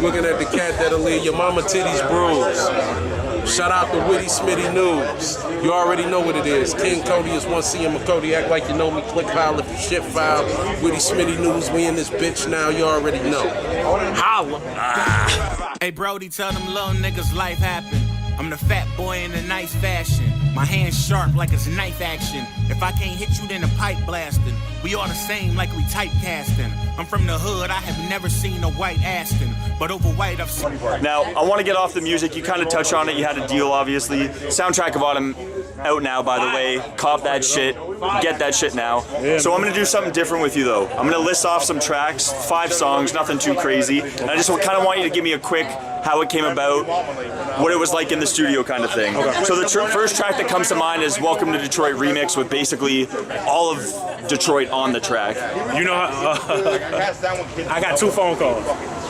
looking at the cat that'll leave your mama titties bruised. Shout out to Witty, Smitty News. You already know what it is. King Cody is 1CM McCody. Act like you know me. Click file if you shit file. Witty, Smitty News. We in this bitch now. You already know. Holla. Hey, Brody, tell them little niggas life happened. I'm the fat boy in a nice fashion. My hands sharp like it's knife action. If I can't hit you, then a pipe blasting. We all the same like we typecasting. I'm from the hood, I have never seen a white Aston, but over white I've seen. Now, I want to get off the music. You kind of touch on it. You had a deal, obviously. Soundtrack of Autumn out now, by the way. Cop that shit. Get that shit now. So I'm going to do something different with you, though. I'm going to list off some tracks, 5 songs, nothing too crazy. And I just kind of want you to give me a quick how it came about, what it was like in the studio kind of thing. Okay. So the first track that comes to mind is Welcome to Detroit remix with basically all of Detroit on the track. You know, I got 2 phone calls.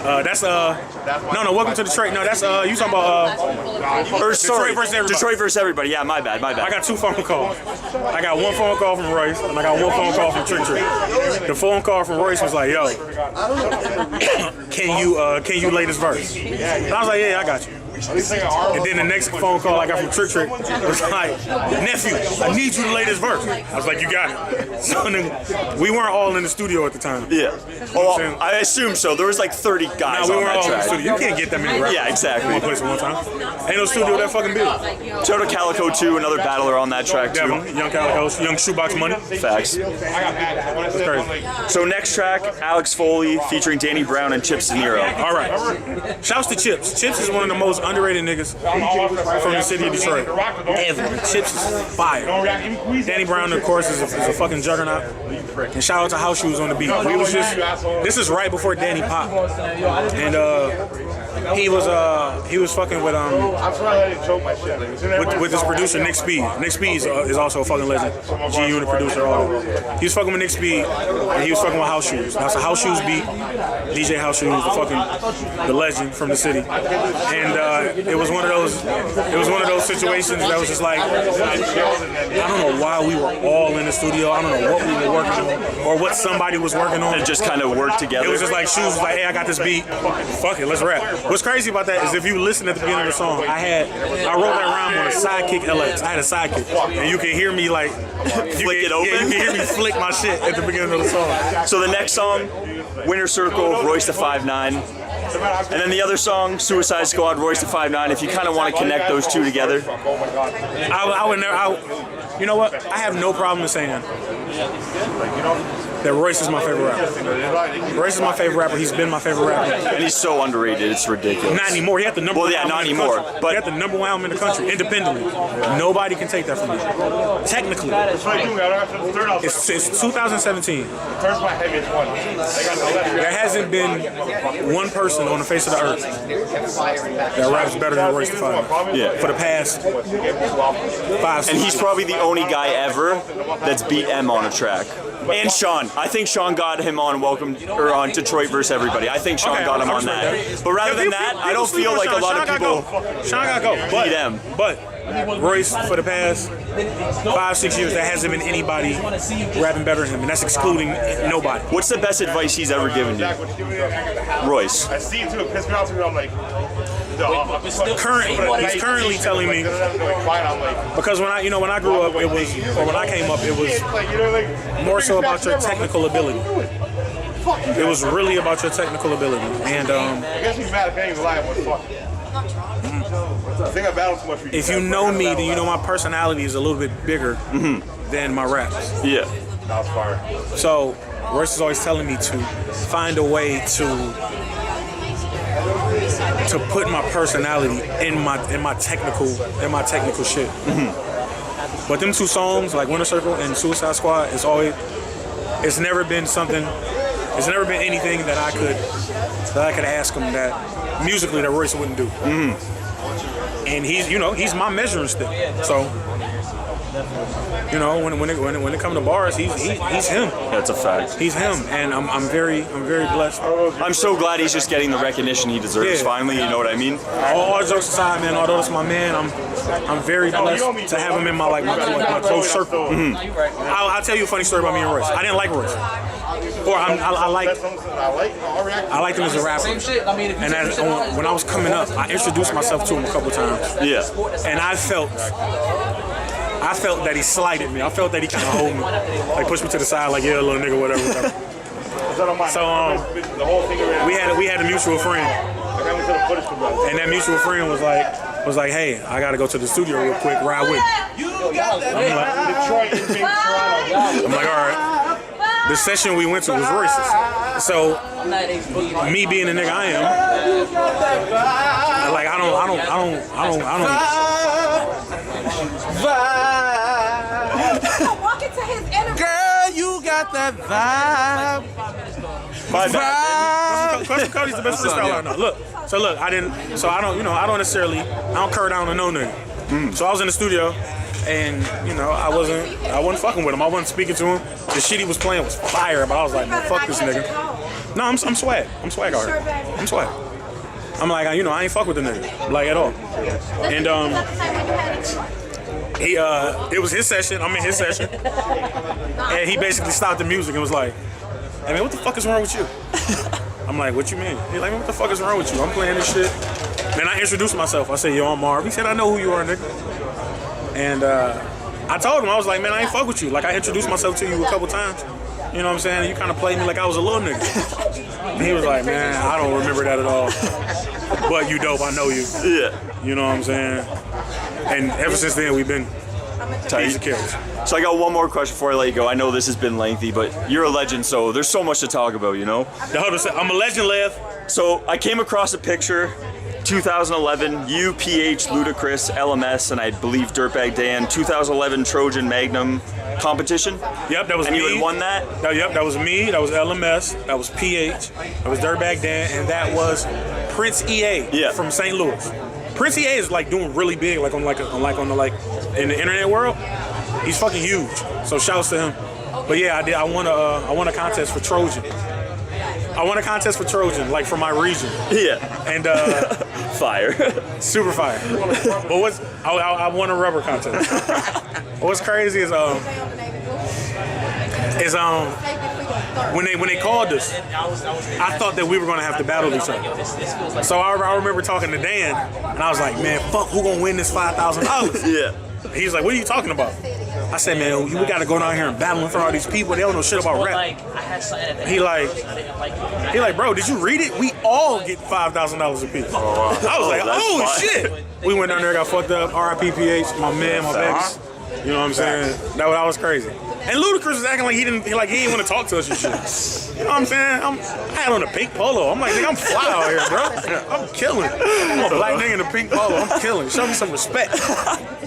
No, Welcome to Detroit. No, that's you talking about Detroit versus everybody. Detroit versus everybody. Yeah, my bad. I got 2 phone calls. I got 1 phone call from Royce, and I got 1 phone call from Trick Trick. The phone call from Royce was like, "Yo, can you lay this verse?" And I was like, "Yeah, I got you." And then the next phone call I got from Trick Trick was like, "Nephew, I need you to lay this verse." I was like, "You got it." So then we weren't all in the studio at the time. Yeah. Well, I assume so. There was like 30 guys on that track. You can't get that many rappers. Yeah, exactly. One place at one time. Ain't no studio that fucking big. Shout out to Calico too, another battler on that track too. Young Calico, Young Shoebox Money. Facts. That's crazy. So next track, Alex Foley featuring Danny Brown and Chips De Niro. All right. Shouts to Chips. Chips is one of the most underrated niggas from the city of Detroit. Ever. Chips is fire. Danny Brown, of course, is a fucking juggernaut. And shout out to House Shoes on the beat. We was just, this is right before Danny popped. And he was fucking with this producer Nick Speed. Nick Speed is also a fucking legend. G Unit producer, all that. He was fucking with Nick Speed, and he was fucking with House Shoes. That's a House Shoes beat. DJ House Shoes, the legend from the city. And it was one of those situations that was just like, I don't know why we were all in the studio. I don't know what we were working on or what somebody was working on. It just kind of worked together. It was just like Shoes was like, "Hey, I got this beat. Fuck it, let's rap." What's crazy about that is if you listen at the beginning of the song, I wrote that rhyme on a sidekick LX. I had a sidekick, and you can hear me like flick it open. Yeah, you can hear me flick my shit at the beginning of the song. So the next song, Winner Circle, Royce the 5'9". And then the other song, Suicide Squad, Royce the 5'9". If you kind of want to connect those two together, I would never. You know what? I have no problem in saying that Royce is my favorite rapper. Royce is my favorite rapper. He's been my favorite rapper. And he's so underrated, it's ridiculous. Not anymore. He had the number one album not in the anymore. country. But he had the number 1 album in the country, independently. Nobody can take that from me. Technically. It's 2017. There hasn't been one person on the face of the earth that raps better than Royce the 5'9". Yeah. For the past 5 And he's probably the only guy ever that's beat M on a track. And Sean. I think Sean got him on on Detroit versus Everybody. I think Sean got him on that. But rather than that, I don't feel like a lot of people Sean got go. beat M. But Royce, for the past 5-6 years, there hasn't been anybody rapping better than him, and that's excluding nobody. What's the best advice he's ever given you? Royce. I see it too. It pissed me off too. I'm like, He's currently telling me, because when I grew up, it was, or when I came up, it was more so about your technical ability. It was really about your technical ability, and if you know me, then you know my personality is a little bit bigger than my raps. Yeah. So Royce is always telling me to find a way to put my personality in my technical shit. But them 2 songs, like Winter Circle and Suicide Squad, it's never been anything that I could ask him that musically that Royce wouldn't do. And he's my measuring stick. So when it comes to bars, he's him. That's a fact. He's him, and I'm very blessed. I'm so glad he's just getting the recognition he deserves. Finally, you know what I mean? All jokes aside, man. Although it's my man, I'm very blessed to have him in my close circle. I'll tell you a funny story about me and Royce. I didn't like Royce. Or I liked him as a rapper. And when I was coming up, I introduced myself to him a couple times. Yeah. And I felt that he slighted me. I felt that he kind of hold me, like pushed me to the side, like yeah, little nigga, whatever. So we had a mutual friend, and that mutual friend was like, hey, I gotta go to the studio real quick, ride with me. I'm like, all right. The session we went to was Royce's. So me being the nigga I am, like I don't. Walk into his energy. Girl, you got that vibe. My bad. Cody's the best freestyler I know. Look, I don't curl down to no nigga. So I was in the studio, and I wasn't fucking with him. I wasn't speaking to him. The shit he was playing was fire, but I was like, man, fuck this nigga. No, I'm swag. I'm swag out here. I'm swag. I'm like, I ain't fuck with the nigga, like at all. And it was his session. I'm in his session, and he basically stopped the music and was like, hey man, what the fuck is wrong with you? I'm like, what you mean? He's like, what the fuck is wrong with you? I'm playing this shit. Then I introduced myself. I said, yo, I'm Marv. He said, I know who you are, nigga. And I told him, I was like, man, I ain't fuck with you. Like, I introduced myself to you a couple times. You know what I'm saying? And you kind of played me like I was a little nigga. And he was like, man, I don't remember that at all. But you dope, I know you. Yeah. You know what I'm saying? And ever since then, we've been tight. So I got one more question before I let you go. I know this has been lengthy, but you're a legend, so there's so much to talk about, you know? 100%. I'm a legend, Lev. So I came across a picture, 2011, you, PH, Ludacris, LMS, and I believe Dirtbag Dan, 2011 Trojan Magnum competition. Yep, that was and me. And you had won that? Yep, that was me, that was LMS, that was PH, that was Dirtbag Dan, and that was Prince EA from St. Louis. Prince EA is like doing really big, in the internet world. He's fucking huge. So shouts to him. But yeah, I won a contest for Trojan. I won a contest for Trojan, like for my region. Yeah. And fire. Super fire. But I won a rubber contest. What's crazy is when they called us, I thought that we were gonna have to battle each other. So I remember talking to Dan, and I was like, man, fuck, who gonna win this $5,000? Yeah. He's like, what are you talking about? I said, man, we gotta go down here and battle in front of all these people. They don't know shit about rap. He like, bro, did you read it? We all get $5,000 a piece. I was like, oh shit. We went down there, got fucked up. R.I.P. PH, my man, my babies. You know what I'm saying? That was crazy. And Ludacris was acting like he didn't want to talk to us and shit. You know what I'm saying? I had on a pink polo. I'm like, nigga, I'm fly out here, bro. I'm killing. I'm a black nigga in a pink polo. I'm killing. Show me some respect.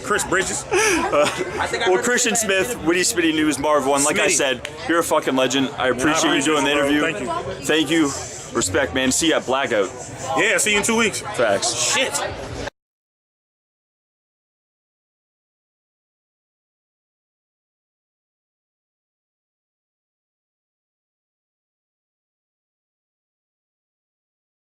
Chris Bridges. Well, Christian Smith, Witty Smitty News, Marv Won. Like I said, you're a fucking legend. I appreciate you doing the interview. Thank you. Thank you. Respect, man. See you at Blackout. Yeah, see you in 2 weeks. Facts. Shit.